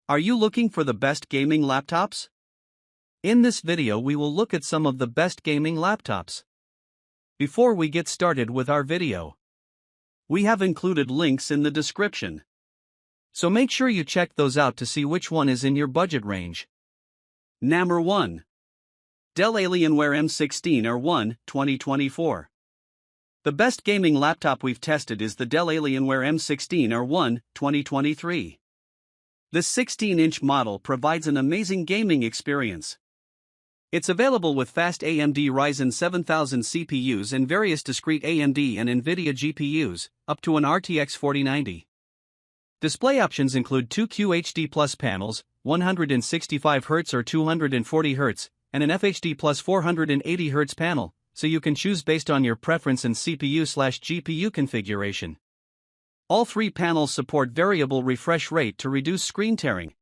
Are you looking for the best gaming laptops? In this video we will look at some of the best gaming laptops. Before we get started with our video, we have included links in the description. So make sure you check those out to see which one is in your budget range. Number 1. Dell Alienware M16R1 2024. The best gaming laptop we've tested is the Dell Alienware M16R1 2023. This 16-inch model provides an amazing gaming experience. It's available with fast AMD Ryzen 7000 CPUs and various discrete AMD and NVIDIA GPUs, up to an RTX 4090. Display options include two QHD Plus panels, 165Hz or 240Hz, and an FHD Plus 480Hz panel, so you can choose based on your preference and CPU/GPU configuration. All three panels support variable refresh rate to reduce screen tearing.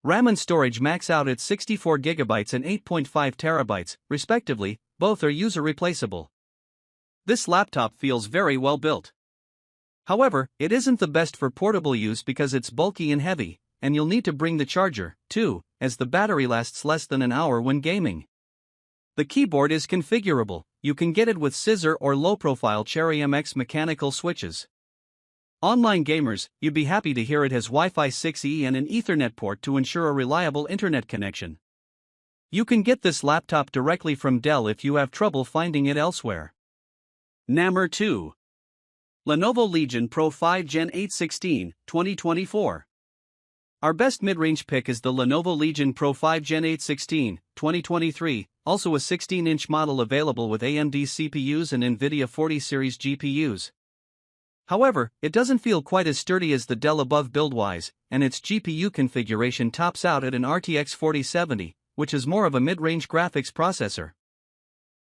RAM and storage max out at 64GB and 8.5TB, respectively, both are user replaceable. This laptop feels very well built. However, it isn't the best for portable use because it's bulky and heavy, and you'll need to bring the charger, too, as the battery lasts less than an hour when gaming. The keyboard is configurable. You can get it with scissor or low-profile Cherry MX mechanical switches. Online gamers, you'd be happy to hear it has Wi-Fi 6E and an Ethernet port to ensure a reliable internet connection. You can get this laptop directly from Dell if you have trouble finding it elsewhere. Number 2. Lenovo Legion Pro 5 Gen 8 16, 2024. Our best mid-range pick is the Lenovo Legion Pro 5 Gen 8 16, 2023, also a 16-inch model available with AMD CPUs and NVIDIA 40 series GPUs. However, it doesn't feel quite as sturdy as the Dell above build-wise, and its GPU configuration tops out at an RTX 4070, which is more of a mid-range graphics processor.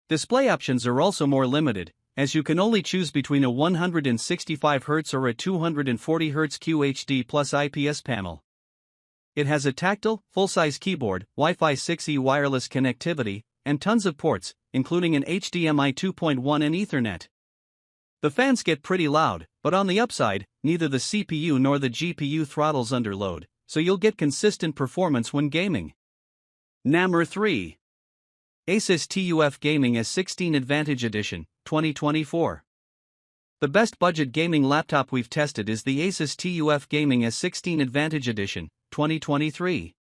Display options are also more limited, as you can only choose between a 165Hz or a 240Hz QHD plus IPS panel. It has a tactile, full-size keyboard, Wi-Fi 6E wireless connectivity, and tons of ports, including an HDMI 2.1 and Ethernet. The fans get pretty loud, but on the upside, neither the CPU nor the GPU throttles under load, so you'll get consistent performance when gaming. Number 3. Asus TUF Gaming S16 Advantage Edition, 2024. The best budget gaming laptop we've tested is the Asus TUF Gaming S16 Advantage Edition, 2023.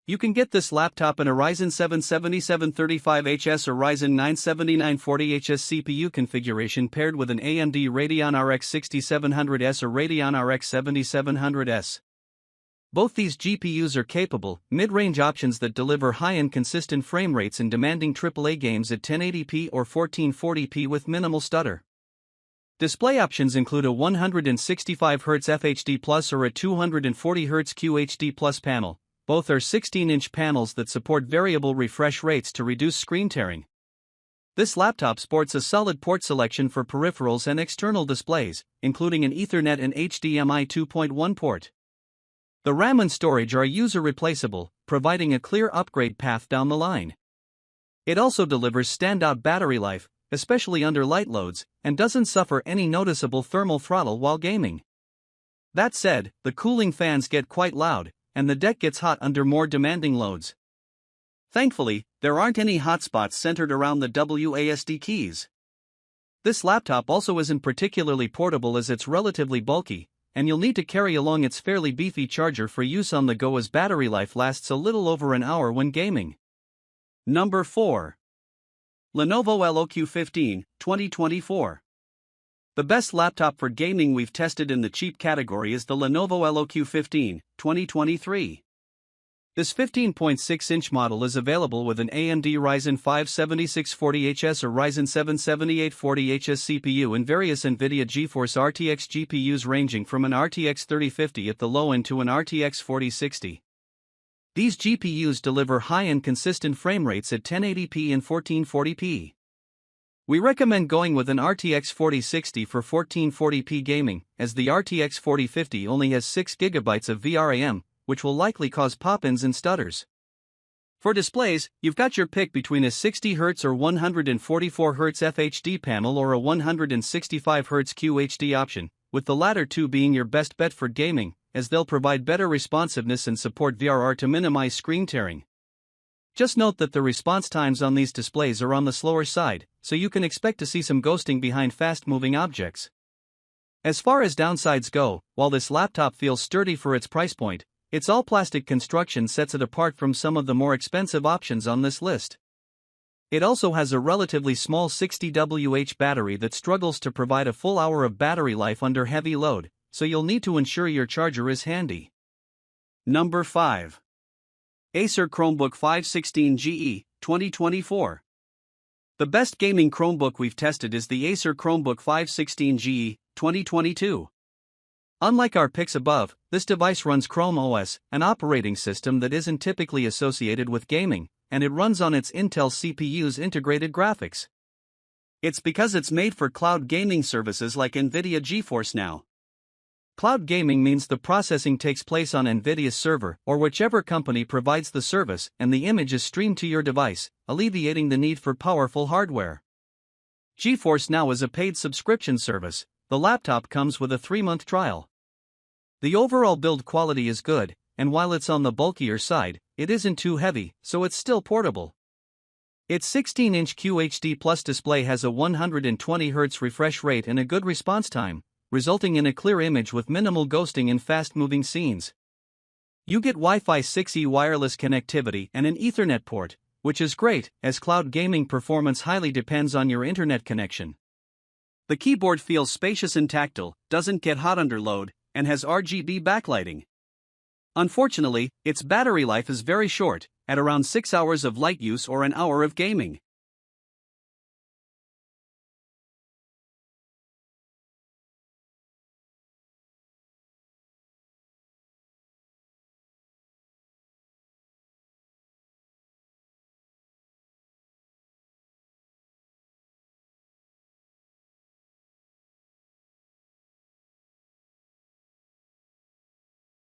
You can get this laptop in a Ryzen 7 7735HS or Ryzen 9 7940HS CPU configuration paired with an AMD Radeon RX 6700S or Radeon RX 7700S. Both these GPUs are capable, mid-range options that deliver high and consistent frame rates in demanding AAA games at 1080p or 1440p with minimal stutter. Display options include a 165Hz FHD Plus or a 240Hz QHD Plus panel. Both are 16-inch panels that support variable refresh rates to reduce screen tearing. This laptop sports a solid port selection for peripherals and external displays, including an Ethernet and HDMI 2.1 port. The RAM and storage are user replaceable, providing a clear upgrade path down the line. It also delivers standout battery life, especially under light loads, and doesn't suffer any noticeable thermal throttle while gaming. That said, the cooling fans get quite loud, and the deck gets hot under more demanding loads. Thankfully, there aren't any hotspots centered around the WASD keys. This laptop also isn't particularly portable as it's relatively bulky, and you'll need to carry along its fairly beefy charger for use on the go as battery life lasts a little over an hour when gaming. Number 4. Lenovo LOQ15, 2024. The best laptop for gaming we've tested in the cheap category is the Lenovo LOQ15, 2023. This 15.6-inch model is available with an AMD Ryzen 5 7640HS or Ryzen 7 7840HS CPU and various NVIDIA GeForce RTX GPUs ranging from an RTX 3050 at the low end to an RTX 4060. These GPUs deliver high and consistent frame rates at 1080p and 1440p. We recommend going with an RTX 4060 for 1440p gaming, as the RTX 4050 only has 6GB of VRAM, which will likely cause pop-ins and stutters. For displays, you've got your pick between a 60Hz or 144Hz FHD panel or a 165Hz QHD option, with the latter two being your best bet for gaming, as they'll provide better responsiveness and support VRR to minimize screen tearing. Just note that the response times on these displays are on the slower side, so you can expect to see some ghosting behind fast-moving objects. As far as downsides go, while this laptop feels sturdy for its price point, its all-plastic construction sets it apart from some of the more expensive options on this list. It also has a relatively small 60Wh battery that struggles to provide a full hour of battery life under heavy load, so you'll need to ensure your charger is handy. Number 5. Acer Chromebook 516 GE, 2024. The best gaming Chromebook we've tested is the Acer Chromebook 516 GE, 2022. Unlike our picks above, this device runs Chrome OS, an operating system that isn't typically associated with gaming, and it runs on its Intel CPU's integrated graphics. It's because it's made for cloud gaming services like NVIDIA GeForce Now. Cloud gaming means the processing takes place on NVIDIA's server or whichever company provides the service, and the image is streamed to your device, alleviating the need for powerful hardware. GeForce Now is a paid subscription service. The laptop comes with a 3-month trial. The overall build quality is good, and while it's on the bulkier side, it isn't too heavy, so it's still portable. Its 16-inch QHD Plus display has a 120Hz refresh rate and a good response time, resulting in a clear image with minimal ghosting in fast-moving scenes. You get Wi-Fi 6E wireless connectivity and an Ethernet port, which is great, as cloud gaming performance highly depends on your internet connection. The keyboard feels spacious and tactile, doesn't get hot under load, and has RGB backlighting. Unfortunately, its battery life is very short, at around 6 hours of light use or an hour of gaming.